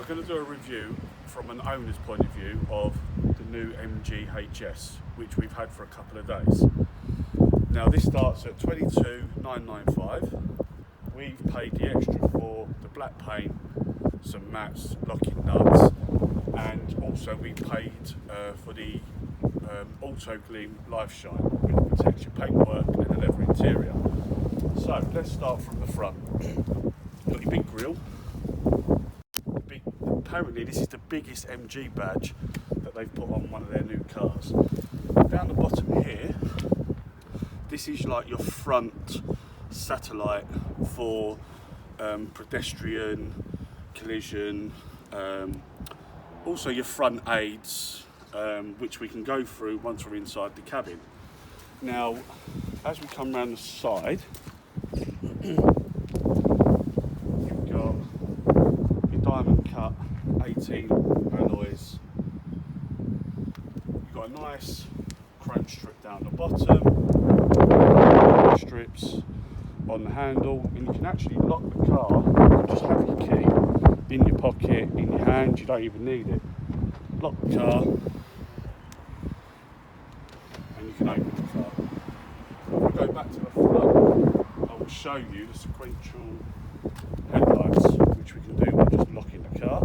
going to do a review from an owner's point of view of the new MG HS, which we've had for a couple of days. Now this starts at $22,995. We've paid the extra for the black paint, some mats, locking nuts, and also we paid for the Auto Gleam Life Shine, which protects your paintwork and the leather interior. So let's start from the front. Got your big grille. Apparently this is the biggest MG badge that they've put on one of their new cars. Down the bottom here, this is like your front satellite for pedestrian, collision, also your front aids, which we can go through once we're inside the cabin. Now, as we come around the side, you've got your diamond cut 18 alloys. You've got a nice chrome strip down the bottom, strips on the handle, and you can actually lock the car. Just have your key in your pocket, in your hand. You don't even need it. Lock the car, and you can open the car. If we go back to the front, I will show you the sequential headlights, which we can do by just locking the car.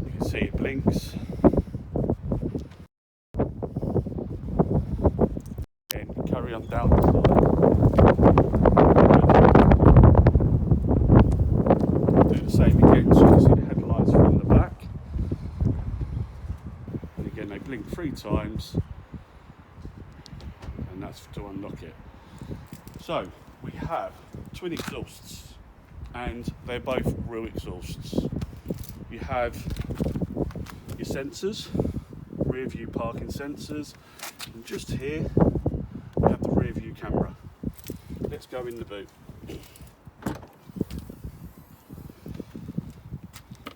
You can see it blinks. Then carry on down the side. Do the same again, so you can see the headlights from the back. And again, they blink 3 times. And that's to unlock it. So we have twin exhausts, and they're both real exhausts. You have your sensors, rear view parking sensors, and just here we have the rear view camera. Let's go in the boot.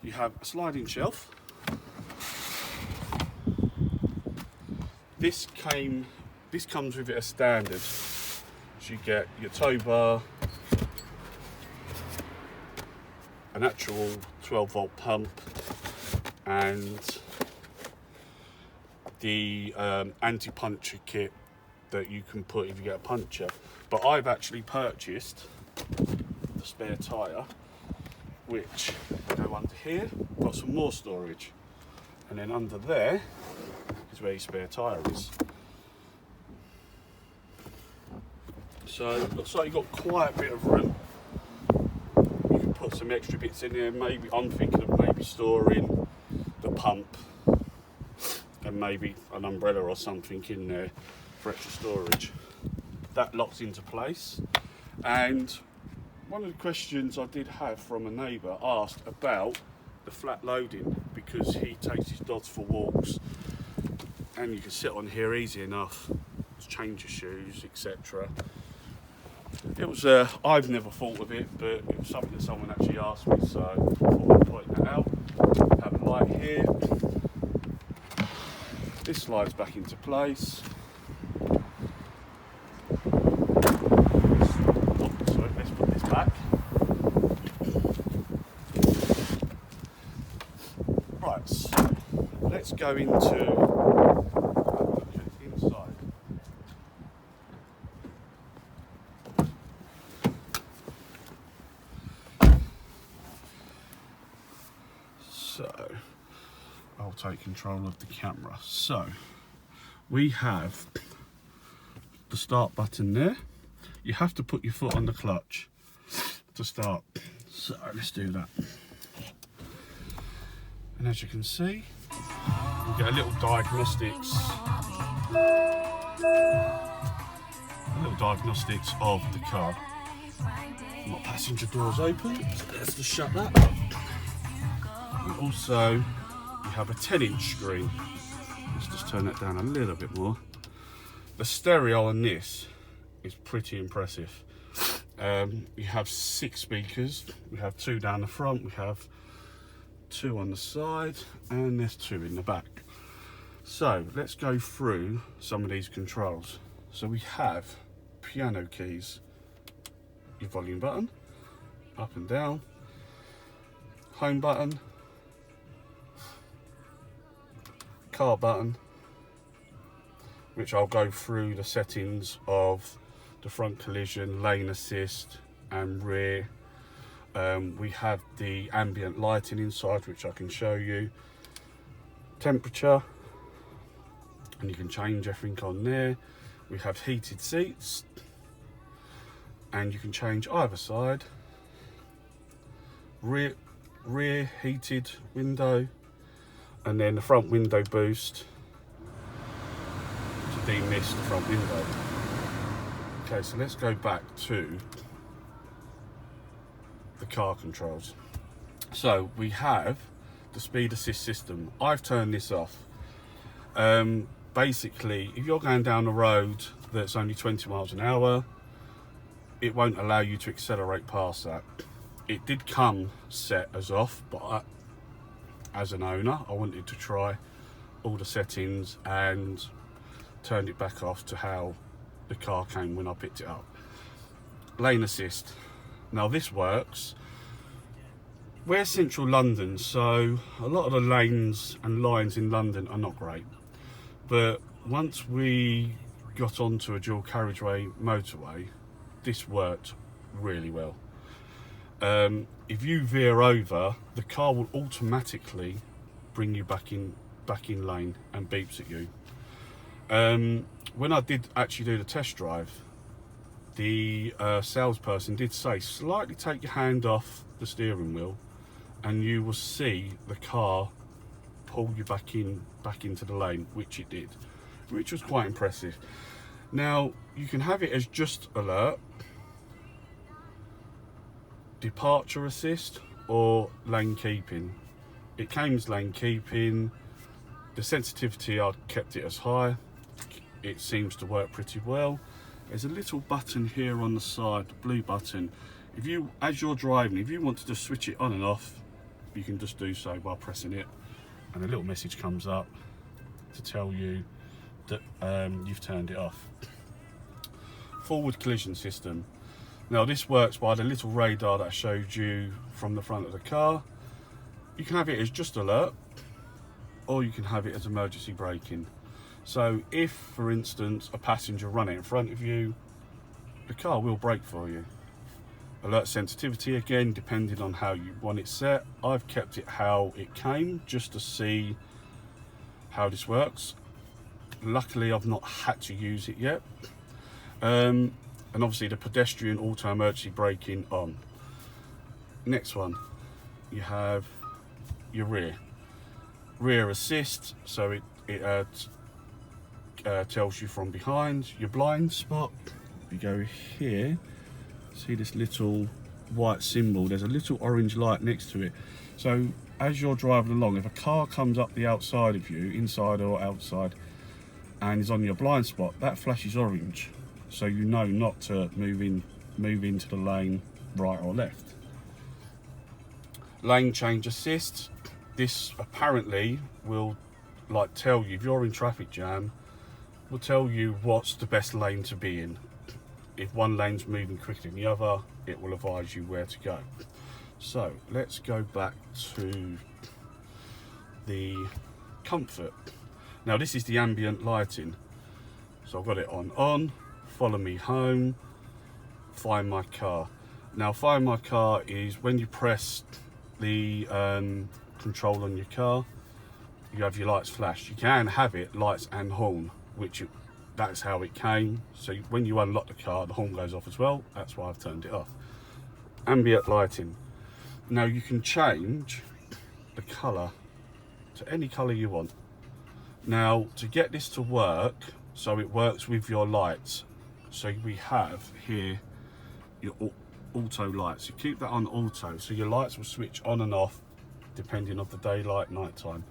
You have a sliding shelf. This comes with it as standard. So you get your tow bar, an actual 12-volt pump, and the anti-puncture kit that you can put if you get a puncture. But I've actually purchased the spare tyre, which will go under here. Got some more storage, and then under there is where your spare tyre is. So it looks like you've got quite a bit of room. You can put some extra bits in there. Maybe I'm thinking of maybe storing the pump and maybe an umbrella or something in there for extra storage. That locks into place. And one of the questions I did have from a neighbour asked about the flat loading, because he takes his dogs for walks, and you can sit on here easy enough, change your shoes, etc. It was I've never thought of it, but it was something that someone actually asked me, so I thought I'd point that out. Have a light here. This slides back into place. Sorry, let's put this back. Right, so let's go into inside. So I'll take control of the camera. So we have the start button there. You have to put your foot on the clutch to start. So let's do that. And as you can see, we get a little diagnostics of the car. My passenger door's open, so let's just shut that up. Also, you have a 10-inch screen. Let's just turn that down a little bit more. The stereo on this is pretty impressive. You have 6 speakers. We have 2 down the front, we have 2 on the side, and there's 2 in the back. So let's go through some of these controls. So we have piano keys, your volume button, up and down, home button, car button, which I'll go through the settings of the front collision, lane assist and rear. We have the ambient lighting inside, which I can show you. Temperature, and you can change everything on there. We have heated seats, and you can change either side. Rear heated window, and then the front window boost to demist the front window. Okay, so let's go back to the car controls. So we have the speed assist system. I've turned this off. Basically, if you're going down a road that's only 20 miles an hour, it won't allow you to accelerate past that. It did come set as off, but as an owner, I wanted to try all the settings and turned it back off to how the car came when I picked it up. Lane assist. Now this works. We're central London, so a lot of the lanes and lines in London are not great. But once we got onto a dual carriageway motorway, this worked really well. If you veer over, the car will automatically bring you back in lane and beeps at you. When I did actually do the test drive, the salesperson did say slightly take your hand off the steering wheel and you will see the car pull you back into the lane, which it did, which was quite impressive. Now you can have it as just alert, departure assist, or lane keeping. It came as lane keeping. The sensitivity, I kept it as high. It seems to work pretty well. There's a little button here on the side, the blue button. If you, as you're driving, if you want to just switch it on and off, you can just do so by pressing it, and a little message comes up to tell you that you've turned it off. Forward collision system. Now this works by the little radar that I showed you from the front of the car. You can have it as just alert, or you can have it as emergency braking. So if, for instance, a passenger running in front of you, the car will brake for you. Alert sensitivity, again, depending on how you want it set. I've kept it how it came, just to see how this works. Luckily, I've not had to use it yet. And obviously the pedestrian auto emergency braking on. Next one, you have your rear assist, so it tells you from behind. Your blind spot, you go here, see this little white symbol, there's a little orange light next to it. So as you're driving along, if a car comes up the outside of you, inside or outside, and is on your blind spot, that flashes orange, so you know not to move into the lane, right or left. Lane change assist. This apparently will tell you if you're in traffic jam, will tell you what's the best lane to be in. If one lane's moving quicker than the other, it will advise you where to go. So let's go back to the comfort. Now this is the ambient lighting. So I've got it on, follow me home, find my car. Now find my car is when you press the control on your car, you have your lights flash. You can have it lights and horn, that's how it came. So when you unlock the car, the horn goes off as well. That's why I've turned it off. Ambient lighting. Now you can change the colour to any colour you want. Now to get this to work, so it works with your lights. So we have here your auto lights. You keep that on auto, so your lights will switch on and off depending on the daylight, nighttime.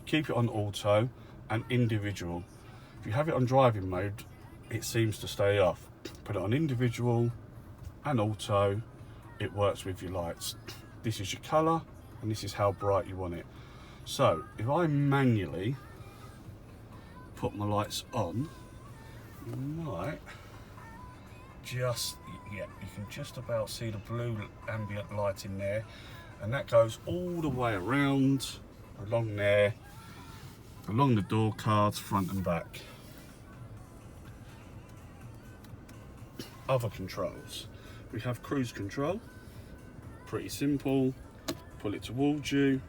Keep it on auto and individual. If you have it on driving mode, it seems to stay off. Put it on individual and auto, it works with your lights. This is your colour and this is how bright you want it. So if I manually put my lights on, you might just, yeah, you can just about see the blue ambient light in there, and that goes all the way around along there along the door cards, front and back. Other controls. We have cruise control, pretty simple. Pull it towards you.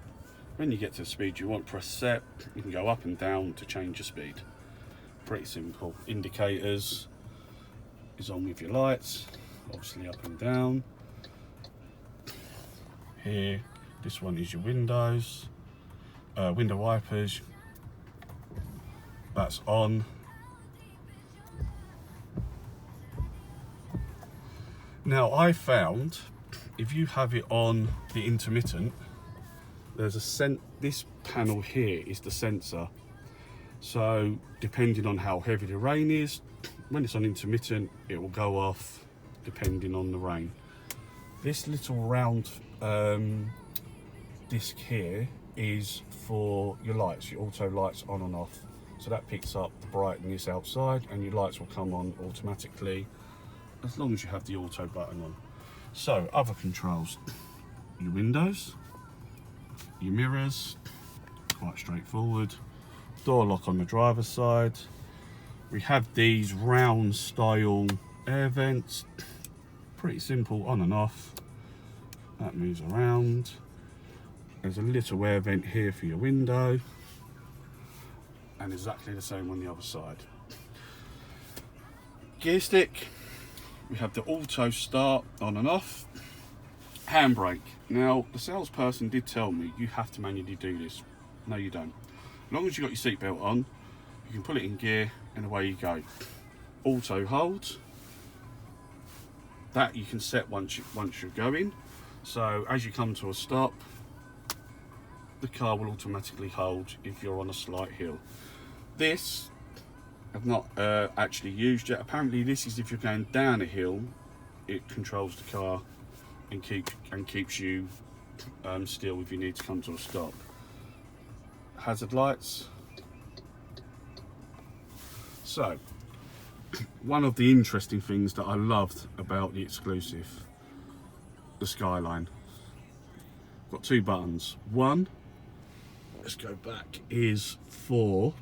When you get to the speed you want, press set. You can go up and down to change your speed. Pretty simple. Indicators is on with your lights, obviously up and down. Here, this one is your windows, window wipers. That's on. Now I found if you have it on the intermittent, there's a this panel here is the sensor. So depending on how heavy the rain is, when it's on intermittent, it will go off depending on the rain. This little round disc here is for your lights, your auto lights on and off. So that picks up the brightness outside and your lights will come on automatically as long as you have the auto button on. So other controls, your windows, your mirrors, quite straightforward. Door lock on the driver's side. We have these round style air vents, pretty simple, on and off. That moves around. There's a little air vent here for your window, and exactly the same on the other side. Gear stick, we have the auto start on and off. Handbrake. Now the salesperson did tell me you have to manually do this. No, you don't. As long as you've got your seatbelt on, you can pull it in gear and away you go. Auto hold. That you can set once you're going. So as you come to a stop, the car will automatically hold if you're on a slight hill. This I've not actually used yet. Apparently this is if you're going down a hill, it controls the car and keeps you still if you need to come to a stop. Hazard lights. So one of the interesting things that I loved about the exclusive, the Skyline, got two buttons. One, let's go back, is for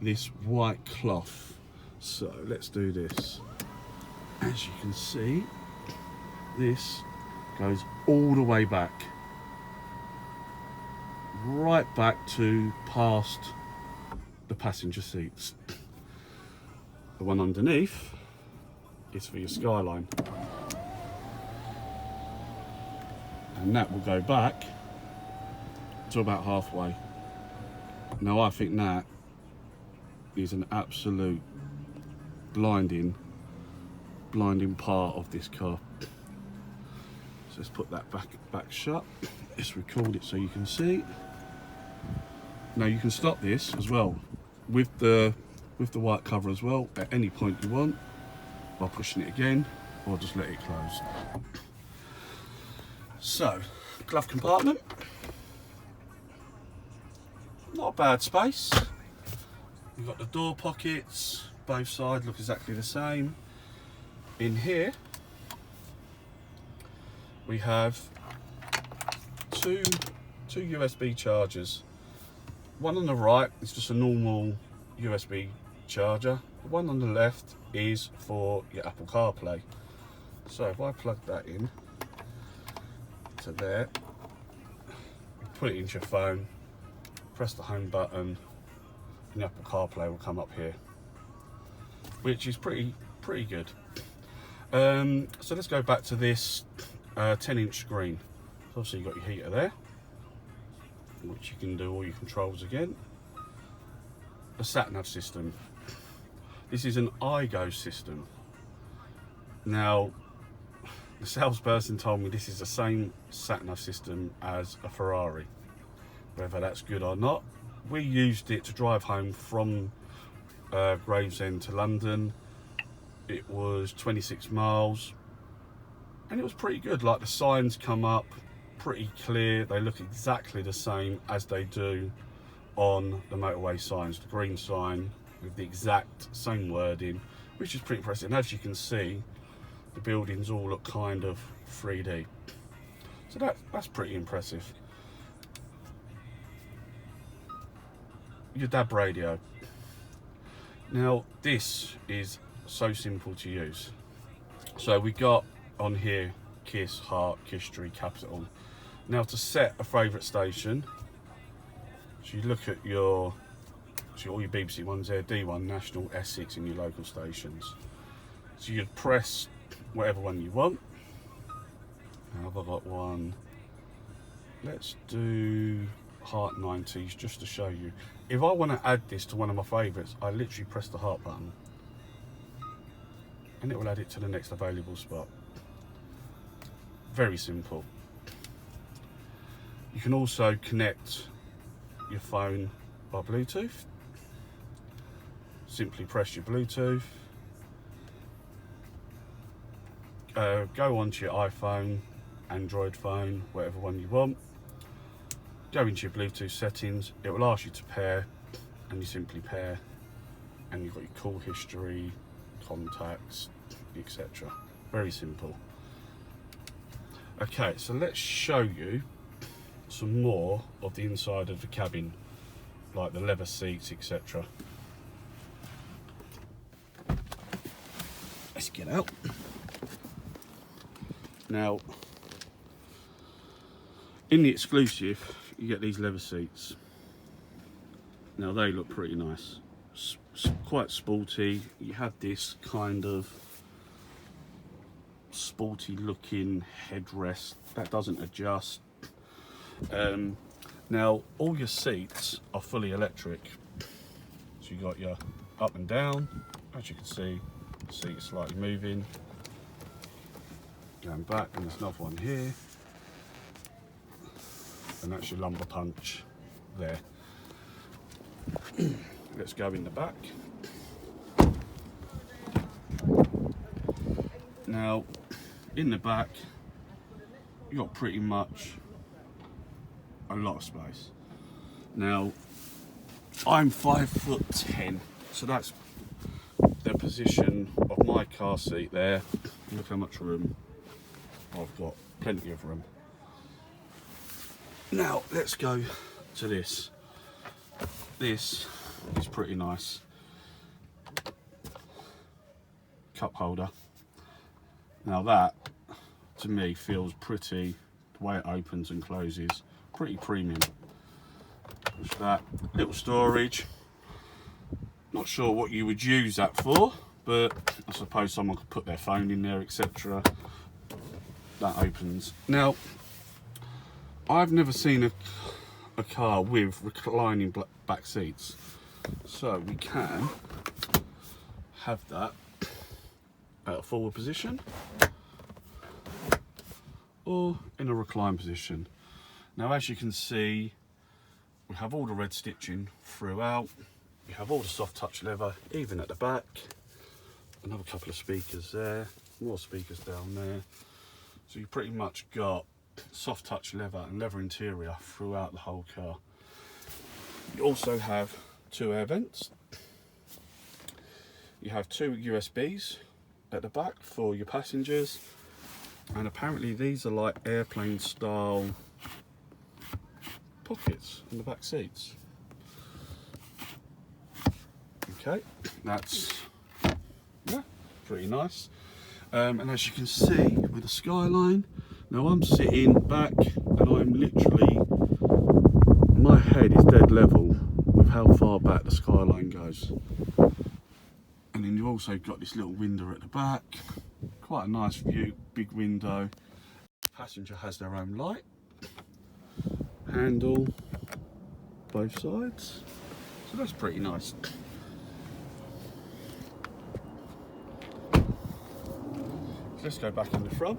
this white cloth. So let's do this. As you can see, this goes all the way back, right back to past the passenger seats. The one underneath is for your Skyline, and that will go back to about halfway. Now I think that is an absolute blinding part of this car. So let's put that back shut. Let's record it so you can see. Now you can stop this as well with the white cover as well at any point you want by pushing it again, or just let it close. So, glove compartment, not a bad space. You've got the door pockets, both sides look exactly the same. In here we have two USB chargers. One on the right is just a normal USB charger. The one on the left is for your Apple CarPlay. So if I plug that in to there, put it into your phone, press the home button, and the Apple CarPlay will come up here, which is pretty good. So let's go back to this 10-inch screen. So obviously you've got your heater there, which you can do all your controls again. A sat-nav system. This is an iGo system. Now, the salesperson told me this is the same sat-nav system as a Ferrari. Whether that's good or not, we used it to drive home from Gravesend to London. It was 26 miles, and it was pretty good. Like, the signs come up pretty clear. They look exactly the same as they do on the motorway signs. The green sign with the exact same wording, which is pretty impressive. And as you can see, the buildings all look kind of 3D. So that's pretty impressive. your DAB radio. Now this is so simple to use. So we got on here Kiss, Heart, History, Capital. Now to set a favourite station, so you look at your, so all your BBC ones there, D1, National, Essex, and your local stations. So you'd press whatever one you want. Now I've got one, let's do Heart 90s just to show you. If I want to add this to one of my favourites, I literally press the Heart button and it will add it to the next available spot. Very simple. You can also connect your phone by Bluetooth. Simply press your Bluetooth, go onto your iPhone, Android phone, whatever one you want, go into your Bluetooth settings, it will ask you to pair, and you simply pair, and you've got your call history, contacts, etc. Very simple. Okay, so let's show you some more of the inside of the cabin, like the leather seats, etc. Let's get out. Now, in the exclusive, you get these leather seats. Now they look pretty nice, quite sporty. You have this kind of sporty looking headrest that doesn't adjust. Now all your seats are fully electric, so you got your up and down. As you can see, the seat is slightly moving, going back, and there's another one here, and that's your lumbar punch there. Let's go in the back. Now in the back you got pretty much a lot of space. Now I'm 5'10", so that's the position of my car seat there. Look how much room I've got, plenty of room. Now let's go to this. This is pretty nice. Cup holder. Now that to me feels pretty, the way it opens and closes, pretty premium. Push that, little storage. Not sure what you would use that for, but I suppose someone could put their phone in there, etc. That opens. Now, I've never seen a car with reclining back seats, so we can have that at a forward position or in a recline position. Now as you can see, we have all the red stitching throughout. You have all the soft touch leather, even at the back. Another couple of speakers there, more speakers down there. So you pretty much got soft touch leather and leather interior throughout the whole car. You also have 2 air vents. You have 2 USBs at the back for your passengers, and apparently these are like airplane style pockets in the back seats. Okay, that's, yeah, pretty nice. And as you can see with the skyline, now I'm sitting back and I'm literally, my head is dead level with how far back the skyline goes. And then you've also got this little window at the back, quite a nice view, big window. Passenger has their own light, handle, both sides, so that's pretty nice. Let's go back in the front.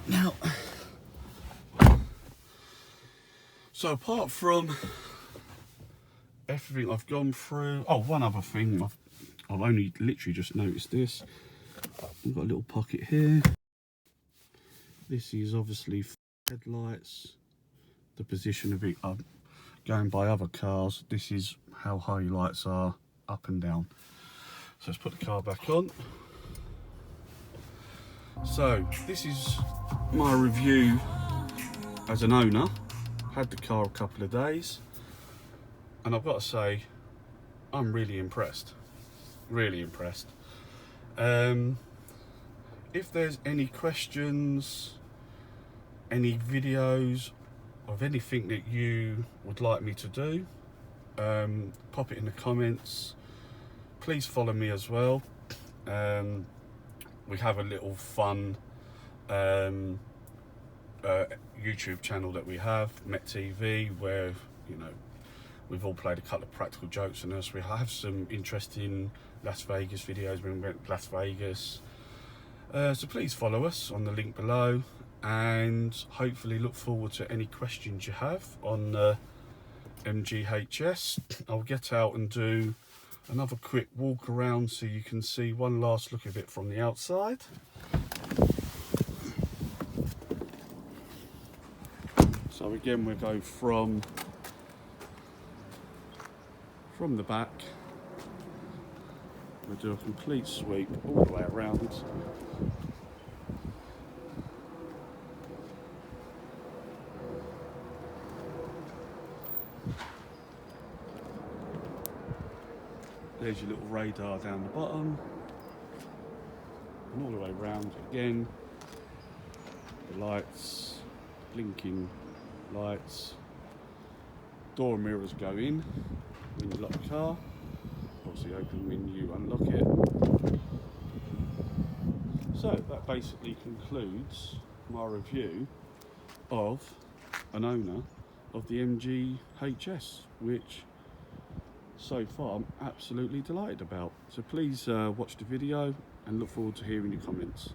Now, so apart from everything I've gone through, oh, one other thing, I've only literally just noticed this. We've got a little pocket here. This is obviously headlights, the position of it, going by other cars. This is how high your lights are, up and down. So let's put the car back on. So this is my review as an owner Had the car a couple of days, and I've got to say, I'm really impressed. Really impressed. If there's any questions, any videos of anything that you would like me to do, pop it in the comments. Please follow me as well. We have a little fun YouTube channel that we have, Met TV, where, you know, we've all played a couple of practical jokes on us. We have some interesting Las Vegas videos when we went to Las Vegas. So please follow us on the link below, and hopefully look forward to any questions you have on MGHS. I'll get out and do another quick walk around so you can see one last look of it from the outside. So again, we'll go from the back. We'll do a complete sweep all the way around. There's your little radar down the bottom, and all the way around again. The lights, blinking lights. Door mirrors go in when you lock the car. Obviously open when you unlock it. So that basically concludes my review of an owner of the MGHS, which so far I'm absolutely delighted about. So please watch the video and look forward to hearing your comments.